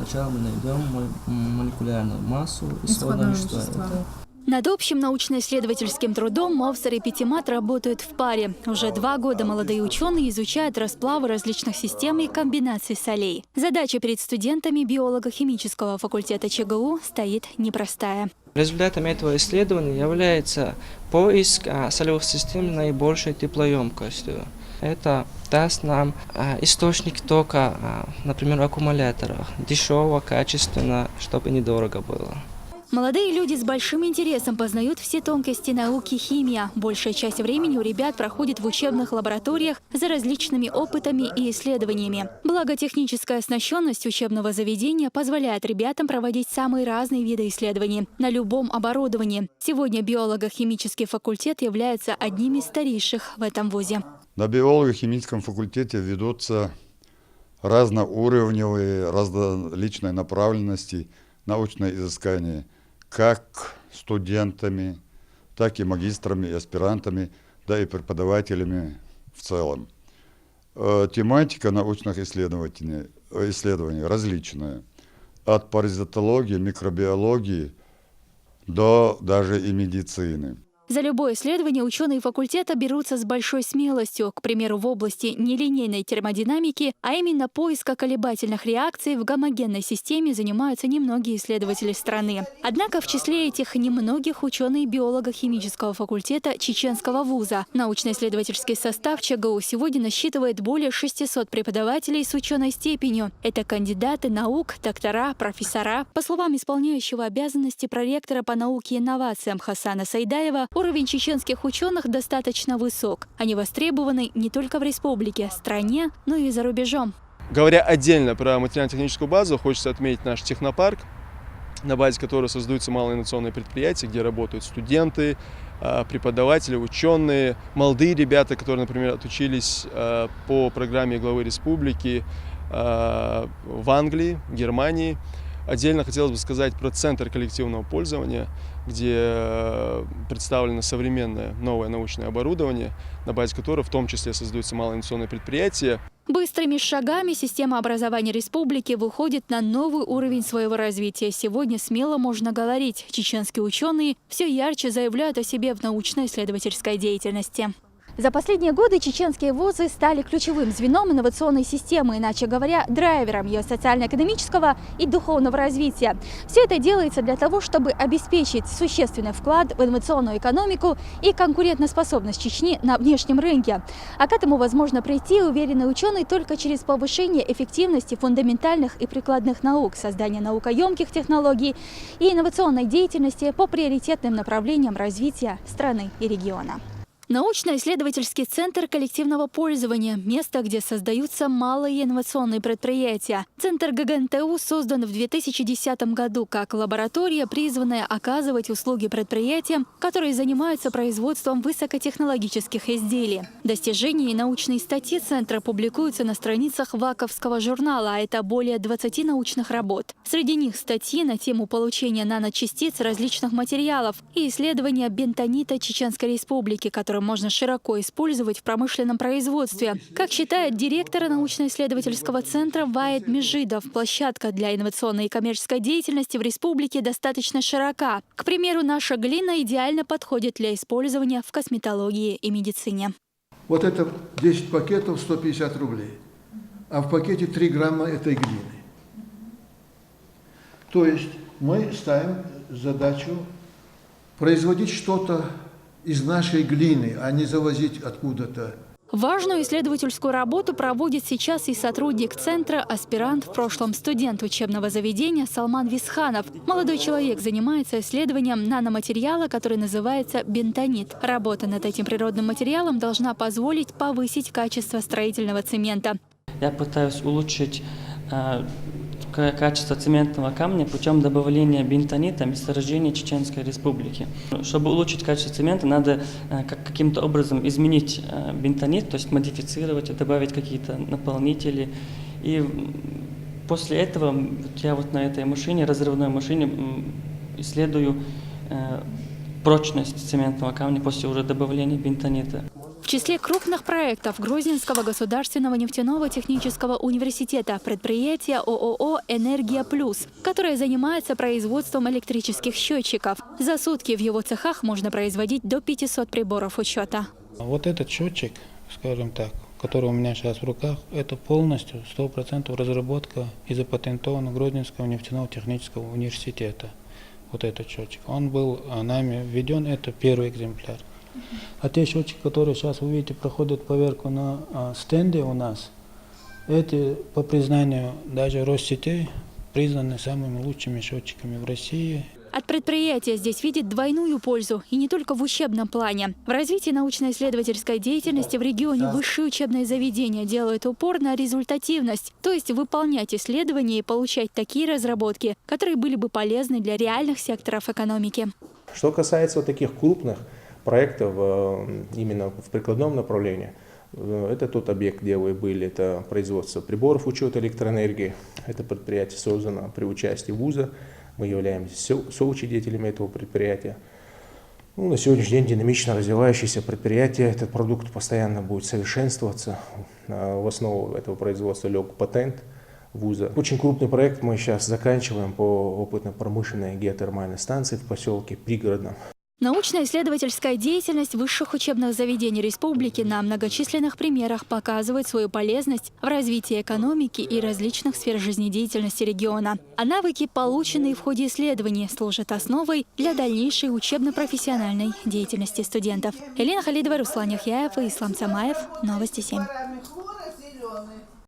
сначала мы найдем молекулярную массу исходного вещества. Над общим научно-исследовательским трудом Мовсер и Петимат работают в паре. Уже 2 года молодые ученые изучают расплавы различных систем и комбинаций солей. Задача перед студентами биолого-химического факультета ЧГУ стоит непростая. Результатом этого исследования является поиск солевых систем наибольшей теплоемкостью. Это даст нам источник тока, например, в аккумуляторах, дешево, качественно, чтобы недорого было. Молодые люди с большим интересом познают все тонкости науки химия. Большая часть времени у ребят проходит в учебных лабораториях за различными опытами и исследованиями. Благо, техническая оснащенность учебного заведения позволяет ребятам проводить самые разные виды исследований на любом оборудовании. Сегодня биолого-химический факультет является одним из старейших в этом вузе. На биолого-химическом факультете ведутся разноуровневые, различной направленности научные изыскания как студентами, так и магистрами, и аспирантами, да и преподавателями в целом. Тематика научных исследований различная. От паразитологии, микробиологии до даже и медицины. За любое исследование ученые факультета берутся с большой смелостью, к примеру, в области нелинейной термодинамики, а именно поиска колебательных реакций в гомогенной системе занимаются немногие исследователи страны. Однако в числе этих немногих ученые биолого-химического факультета Чеченского вуза. Научно-исследовательский состав ЧГУ сегодня насчитывает более 600 преподавателей с ученой степенью. Это кандидаты наук, доктора, профессора. По словам исполняющего обязанности проректора по науке и инновациям Хасана Сайдаева, уровень чеченских ученых достаточно высок. Они востребованы не только в республике, стране, но и за рубежом. Говоря отдельно про материально-техническую базу, хочется отметить наш технопарк, на базе которого создаются малые инновационные предприятия, где работают студенты, преподаватели, ученые, молодые ребята, которые, например, отучились по программе главы республики в Англии, Германии. Отдельно хотелось бы сказать про Центр коллективного пользования, где представлено современное новое научное оборудование, на базе которого в том числе создаются малые инновационные предприятия. Быстрыми шагами система образования республики выходит на новый уровень своего развития. Сегодня смело можно говорить, чеченские ученые все ярче заявляют о себе в научно-исследовательской деятельности. За последние годы чеченские вузы стали ключевым звеном инновационной системы, иначе говоря, драйвером ее социально-экономического и духовного развития. Все это делается для того, чтобы обеспечить существенный вклад в инновационную экономику и конкурентоспособность Чечни на внешнем рынке. А к этому возможно прийти, уверенные ученые, только через повышение эффективности фундаментальных и прикладных наук, создание наукоемких технологий и инновационной деятельности по приоритетным направлениям развития страны и региона. Научно-исследовательский центр коллективного пользования – место, где создаются малые инновационные предприятия. Центр ГГНТУ создан в 2010 году как лаборатория, призванная оказывать услуги предприятиям, которые занимаются производством высокотехнологических изделий. Достижения и научные статьи центра публикуются на страницах Ваковского журнала, а это более 20 научных работ. Среди них статьи на тему получения наночастиц различных материалов и исследования бентонита Чеченской Республики, который можно широко использовать в промышленном производстве. Как считает директор научно-исследовательского центра Ваид Межидов, площадка для инновационной и коммерческой деятельности в республике достаточно широка. К примеру, наша глина идеально подходит для использования в косметологии и медицине. Вот это 10 пакетов 150 рублей, а в пакете 3 грамма этой глины. То есть мы ставим задачу производить что-то из нашей глины, а не завозить откуда-то. Важную исследовательскую работу проводит сейчас и сотрудник центра, аспирант, в прошлом студент учебного заведения Салман Висханов. Молодой человек занимается исследованием наноматериала, который называется бентонит. Работа над этим природным материалом должна позволить повысить качество строительного цемента. Я пытаюсь улучшить качество цементного камня путем добавления бентонита месторождения Чеченской Республики. Чтобы улучшить качество цемента, надо каким-то образом изменить бентонит, то есть модифицировать, добавить какие-то наполнители. И после этого я вот на этой машине, разрывной машине, исследую прочность цементного камня после уже добавления бентонита. В числе крупных проектов Грозненского государственного нефтяного технического университета предприятие ООО «Энергия Плюс», которое занимается производством электрических счетчиков. За сутки в его цехах можно производить до 500 приборов учета. Вот этот счетчик, скажем так, который у меня сейчас в руках, это полностью 100% разработка и запатентована Грозненского нефтяного технического университета. Вот этот счетчик. Он был нами введен, это первый экземпляр. А те счетчики, которые сейчас, вы видите, проходят поверку на стенде у нас, эти, по признанию даже Россетей, признаны самыми лучшими счетчиками в России. От предприятия здесь видит двойную пользу, и не только в учебном плане. В развитии научно-исследовательской деятельности в регионе высшие учебные заведения делают упор на результативность, то есть выполнять исследования и получать такие разработки, которые были бы полезны для реальных секторов экономики. Что касается вот таких крупных проектов именно в прикладном направлении, это тот объект, где вы были, это производство приборов учета электроэнергии. Это предприятие создано при участии вуза. Мы являемся соучредителями этого предприятия. На сегодняшний день динамично развивающееся предприятие. Этот продукт постоянно будет совершенствоваться. В основу этого производства лег патент вуза. Очень крупный проект мы сейчас заканчиваем по опытно-промышленной геотермальной станции в поселке Пригородном. Научно-исследовательская деятельность высших учебных заведений республики на многочисленных примерах показывает свою полезность в развитии экономики и различных сфер жизнедеятельности региона. А навыки, полученные в ходе исследований, служат основой для дальнейшей учебно-профессиональной деятельности студентов. Елена Халидова, Руслан Яхяев и Ислам Самаев. Новости 7.